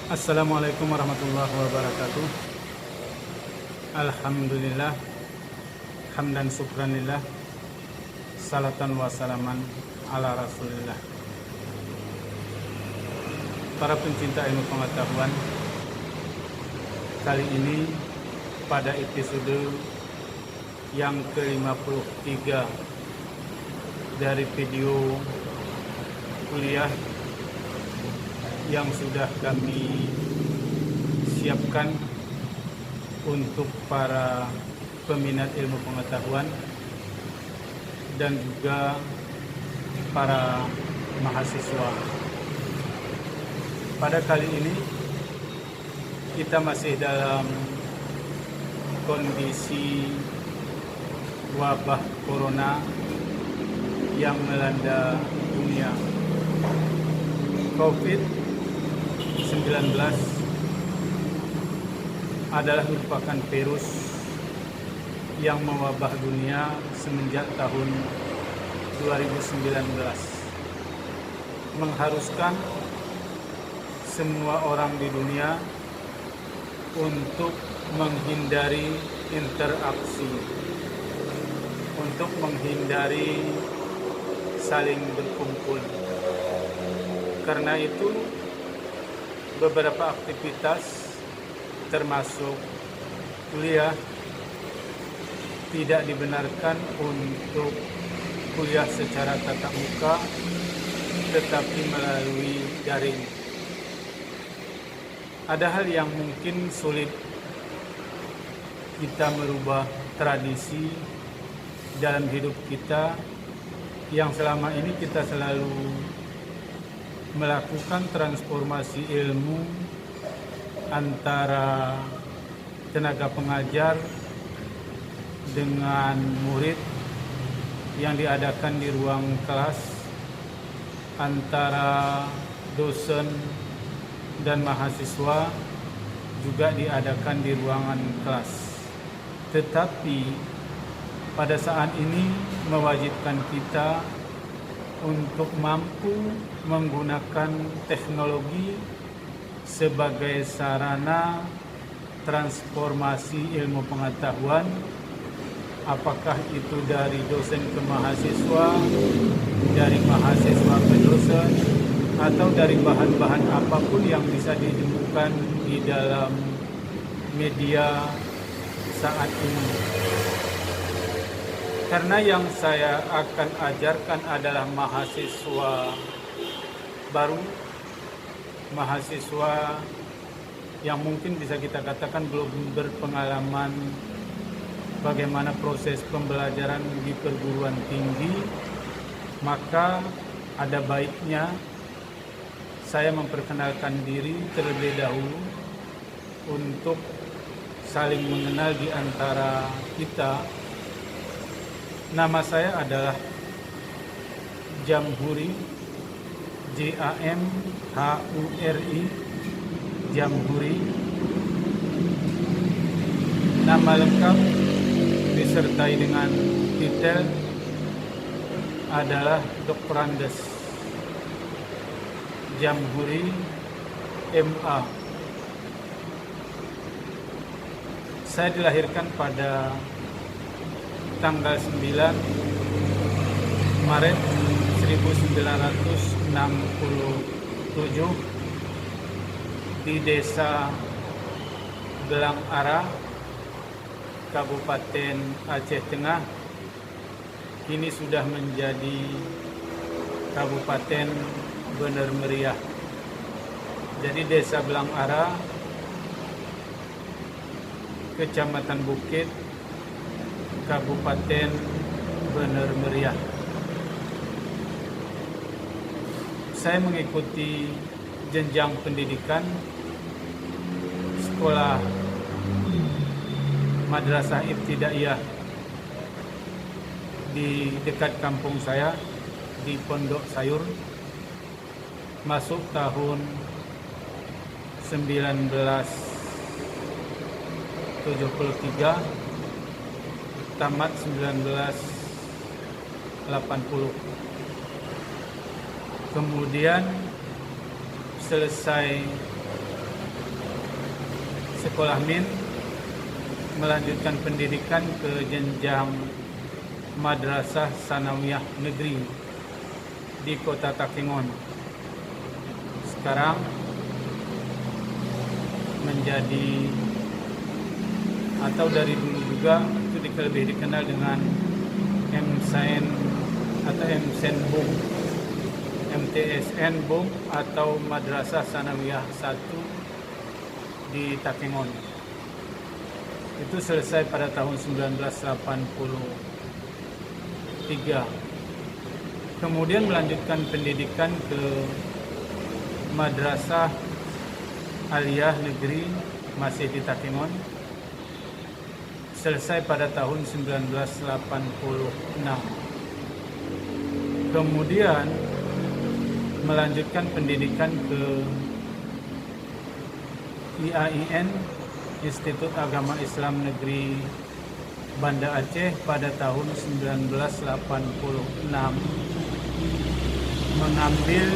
Assalamualaikum warahmatullahi wabarakatuh. Alhamdulillah, hamdan syukranillah, salatan wa salaman ala rasulillah. Para pencinta ilmu pengetahuan, kali ini pada episode yang ke-53 dari video kuliah yang sudah kami siapkan untuk para peminat ilmu pengetahuan dan juga para mahasiswa. Pada kali ini kita masih dalam kondisi wabah corona yang melanda dunia. COVID-19 adalah merupakan virus yang mewabah dunia semenjak tahun 2019, mengharuskan semua orang di dunia untuk menghindari interaksi, untuk menghindari saling berkumpul. Karena itu beberapa aktivitas termasuk kuliah tidak dibenarkan untuk kuliah secara tatap muka, tetapi melalui daring. Ada hal yang mungkin sulit kita merubah tradisi dalam hidup kita yang selama ini kita selalu melakukan transformasi ilmu antara tenaga pengajar dengan murid yang diadakan di ruang kelas, antara dosen dan mahasiswa juga diadakan di ruangan kelas. Tetapi pada saat ini mewajibkan kita untuk mampu menggunakan teknologi sebagai sarana transformasi ilmu pengetahuan, apakah itu dari dosen ke mahasiswa, dari mahasiswa ke dosen, atau dari bahan-bahan apapun yang bisa ditemukan di dalam media saat ini. Karena yang saya akan ajarkan adalah mahasiswa baru, mahasiswa yang mungkin bisa kita katakan belum berpengalaman bagaimana proses pembelajaran di perguruan tinggi, maka ada baiknya saya memperkenalkan diri terlebih dahulu untuk saling mengenal di antara kita. Nama saya adalah Jamhuri, Jamhuri, Jamhuri. Nama lengkap disertai dengan titel adalah Doktorandes Jamhuri MA. Saya dilahirkan pada tanggal 9 Maret 1967 di Desa Belang Ara, Kabupaten Aceh Tengah. Kini sudah menjadi Kabupaten Bener Meriah. Jadi Desa Belang Ara, Kecamatan Bukit, Kabupaten Bener Meriah. Saya mengikuti jenjang pendidikan sekolah Madrasah Ibtidaiyah di dekat kampung saya di Pondok Sayur, masuk tahun 1973, tamat 1980. Kemudian selesai sekolah min, melanjutkan pendidikan ke jenjang Madrasah Sanawiyah Negeri di Kota Takengon. Sekarang menjadi, atau dari dulu juga itu lebih dikenal dengan MSN atau MSN BUM, MTSN BUM atau Madrasah Sanawiyah 1 di Takengon. Itu selesai pada tahun 1983. Kemudian melanjutkan pendidikan ke Madrasah Aliyah Negeri masih di Takengon, selesai pada tahun 1986. Kemudian melanjutkan pendidikan ke IAIN, Institut Agama Islam Negeri Banda Aceh pada tahun 1986, mengambil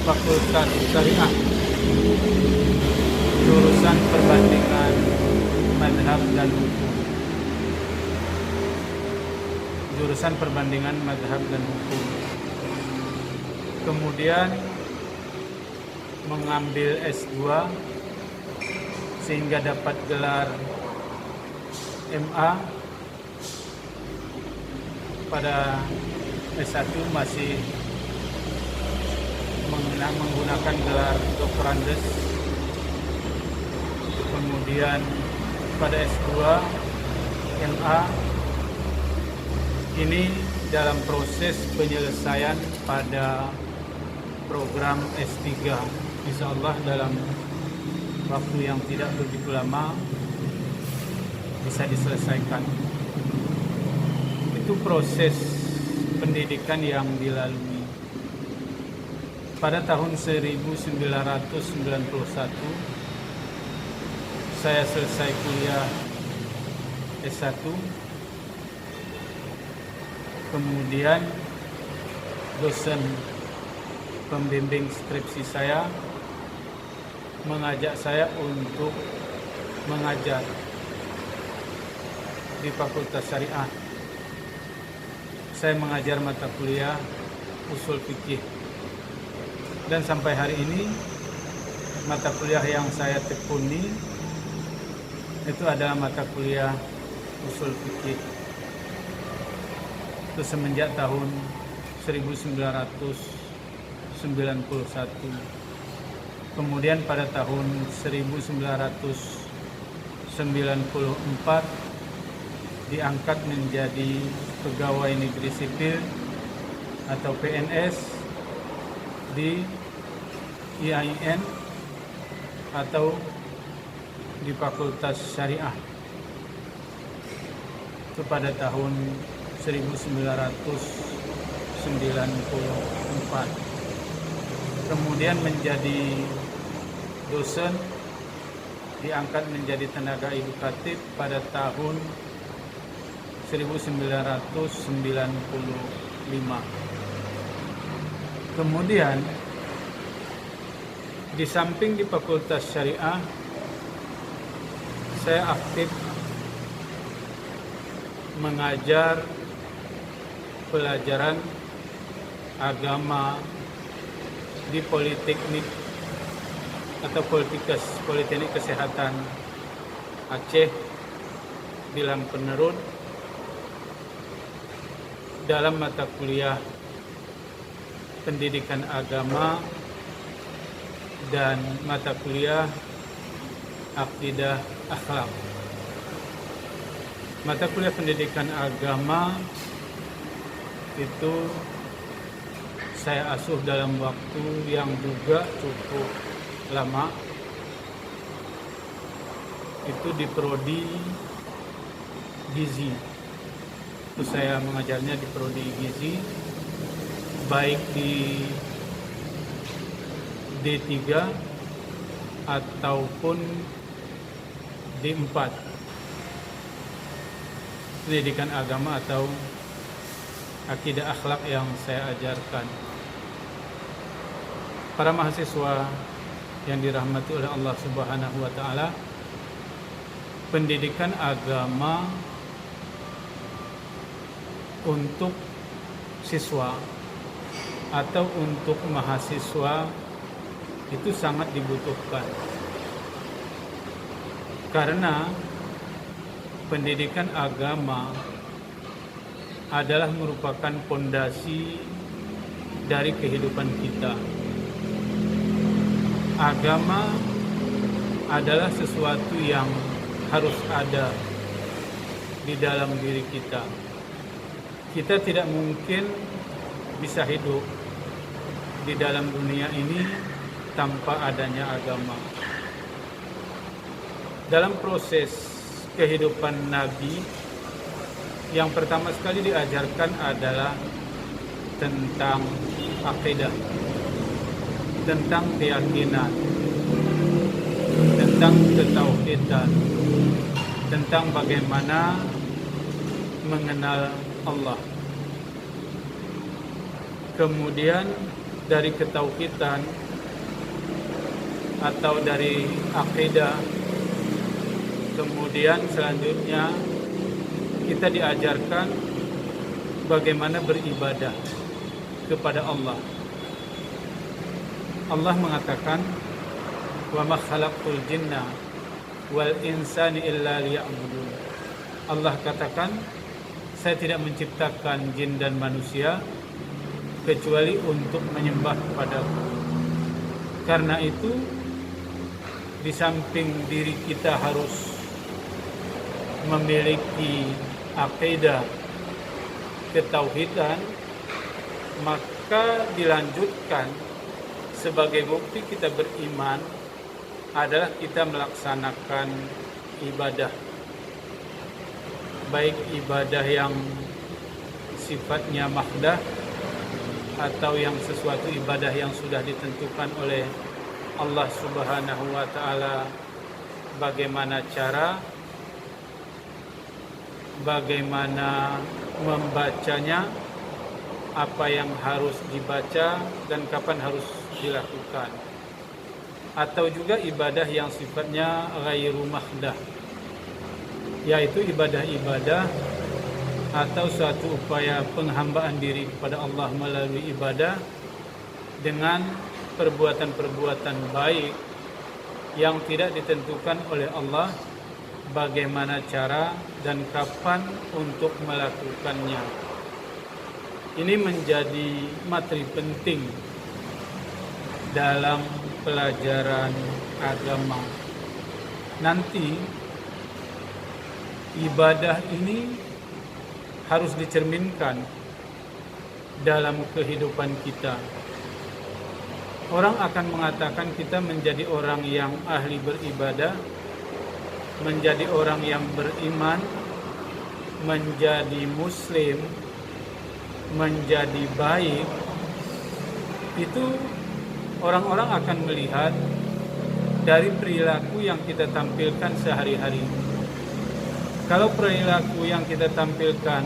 Fakultas Syariah, jurusan perbandingan madhab dan hukum. Jurusan perbandingan madhab dan hukum. Kemudian mengambil S2 sehingga dapat gelar MA. Pada S1 masih menggunakan gelar doktorandes. Kemudian pada S2 MA ini dalam proses penyelesaian pada program S3. Insyaallah dalam waktu yang tidak begitu lama bisa diselesaikan. Itu proses pendidikan yang dilalui. Pada tahun 1991 saya selesai kuliah S1. Kemudian dosen pembimbing skripsi saya mengajak saya untuk mengajar di Fakultas Syariah. Saya mengajar mata kuliah usul fikih. Dan sampai hari ini mata kuliah yang saya tekuni itu adalah mata kuliah usul fikih. Itu semenjak tahun 1991. Kemudian pada tahun 1994 diangkat menjadi pegawai negeri sipil atau PNS di IAIN atau di Fakultas Syariah. Itu pada tahun 1994. Kemudian menjadi dosen, diangkat menjadi tenaga edukatif pada tahun 1995. Kemudian di samping di Fakultas Syariah, saya aktif mengajar pelajaran agama di Politeknik atau Politeknik Kesehatan Aceh Bilang Penerut dalam mata kuliah pendidikan agama dan mata kuliah akidah akhlak. Mata kuliah pendidikan agama itu saya asuh dalam waktu yang juga cukup lama. Itu di prodi Gizi. Itu saya mengajarnya di prodi Gizi, baik di D3 ataupun D4, pendidikan agama atau akidah akhlak yang saya ajarkan. Para mahasiswa yang dirahmati oleh Allah Subhanahu wa taala, pendidikan agama untuk siswa atau untuk mahasiswa itu sangat dibutuhkan. Karena pendidikan agama adalah merupakan pondasi dari kehidupan kita. Agama adalah sesuatu yang harus ada di dalam diri kita. Kita tidak mungkin bisa hidup di dalam dunia ini tanpa adanya agama. Dalam proses kehidupan Nabi, yang pertama sekali diajarkan adalah tentang akidah, tentang keyakinan, tentang ketauhidan, tentang bagaimana mengenal Allah. Kemudian dari ketauhidan atau dari akidah, kemudian selanjutnya kita diajarkan bagaimana beribadah kepada Allah. Allah mengatakan, "Wa ma khalaqtul jinna wal insani illa liya'budun." Allah katakan, saya tidak menciptakan jin dan manusia kecuali untuk menyembah kepadaku. Karena itu, di samping diri kita harus memiliki akidah ketauhidan, maka dilanjutkan sebagai bukti kita beriman adalah kita melaksanakan ibadah. Baik ibadah yang sifatnya mahdah atau yang sesuatu ibadah yang sudah ditentukan oleh Allah Subhanahu wa taala, bagaimana cara, bagaimana membacanya, apa yang harus dibaca dan kapan harus dilakukan. Atau juga ibadah yang sifatnya ghairu mahdah, yaitu ibadah-ibadah atau suatu upaya penghambaan diri kepada Allah melalui ibadah dengan perbuatan-perbuatan baik yang tidak ditentukan oleh Allah bagaimana cara dan kapan untuk melakukannya. Ini menjadi materi penting dalam pelajaran agama. Nanti ibadah ini harus dicerminkan dalam kehidupan kita. Orang akan mengatakan kita menjadi orang yang ahli beribadah, menjadi orang yang beriman, menjadi muslim, menjadi baik. Itu orang-orang akan melihat dari perilaku yang kita tampilkan sehari-hari. Kalau perilaku yang kita tampilkan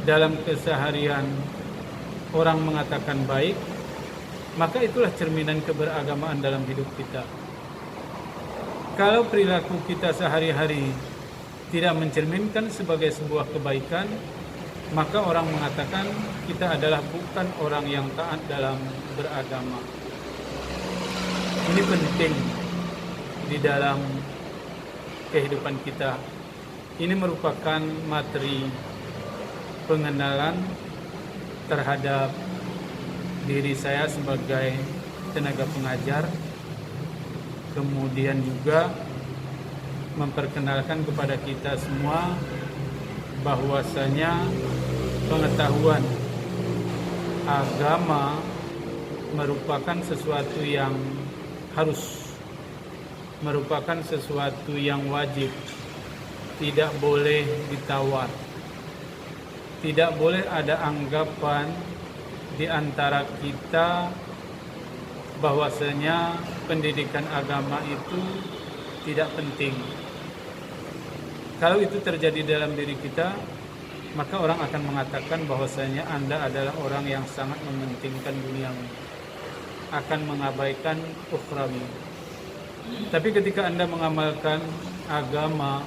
dalam keseharian orang mengatakan baik, maka itulah cerminan keberagamaan dalam hidup kita. Kalau perilaku kita sehari-hari tidak mencerminkan sebagai sebuah kebaikan, maka orang mengatakan kita adalah bukan orang yang taat dalam beragama. Ini penting di dalam kehidupan kita. Ini merupakan materi pengenalan terhadap diri saya sebagai tenaga pengajar, kemudian juga memperkenalkan kepada kita semua bahwasanya pengetahuan agama merupakan sesuatu yang harus, merupakan sesuatu yang wajib, tidak boleh ditawar. Tidak boleh ada anggapan di antara kita bahwasanya pendidikan agama itu tidak penting. Kalau itu terjadi dalam diri kita, maka orang akan mengatakan bahwasanya Anda adalah orang yang sangat mementingkan duniawi. akan mengabaikan ukhrawi. Tapi ketika Anda mengamalkan agama,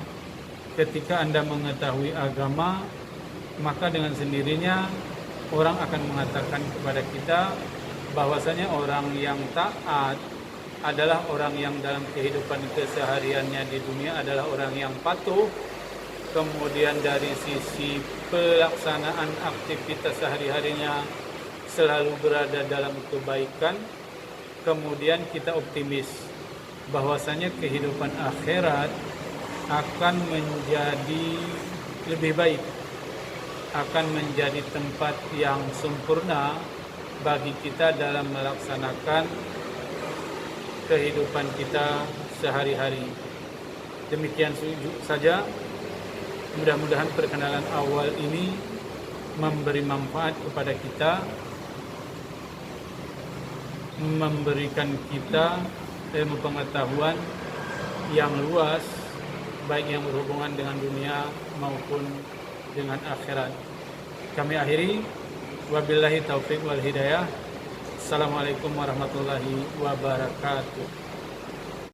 ketika Anda mengetahui agama, maka dengan sendirinya orang akan mengatakan kepada kita bahwasanya orang yang taat adalah orang yang dalam kehidupan kesehariannya di dunia adalah orang yang patuh. Kemudian dari sisi pelaksanaan aktivitas sehari-harinya selalu berada dalam kebaikan. Kemudian kita optimis bahwasanya kehidupan akhirat akan menjadi lebih baik, akan menjadi tempat yang sempurna bagi kita dalam melaksanakan kehidupan kita sehari-hari. Demikian saja. Mudah-mudahan perkenalan awal ini memberi manfaat kepada kita, memberikan kita ilmu pengetahuan yang luas, baik yang berhubungan dengan dunia maupun dengan akhirat. Kami akhiri, wabillahi taufiq wal hidayah. Assalamualaikum warahmatullahi wabarakatuh.